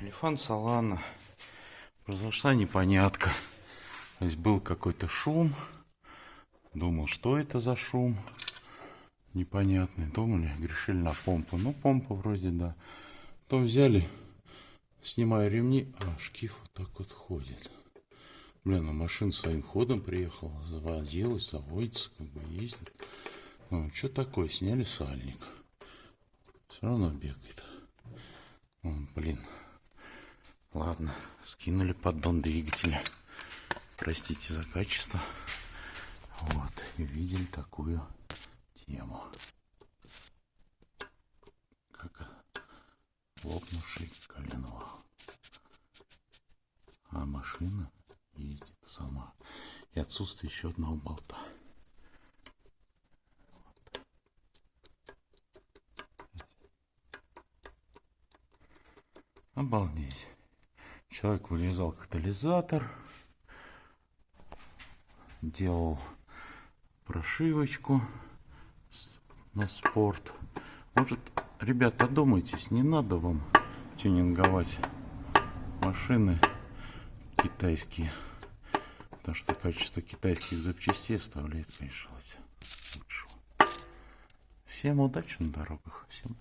Лифан Солана. Произошла непонятка. То есть был какой-то шум. Думал, что это за шум непонятный. Думали, решили на помпу. Ну, помпа вроде да. Потом взяли, снимаю ремни, а шкив вот так вот ходит. Блин, а машина своим ходом приехала, заводилась, заводится, как бы ездит. Ну, что такое? Сняли сальник. Все равно бегает. Блин. Ладно, скинули поддон двигателя. Простите за качество. Вот, и видели такую тему. Как лопнувший коленвал. А машина ездит сама. И отсутствие еще одного болта. Обалдеть. Человек вырезал катализатор. Делал прошивочку на спорт. Может, ребята, одумайтесь, не надо вам тюнинговать машины китайские. Потому что качество китайских запчастей оставляет, конечно, лучше. Всем удачи на дорогах. Всем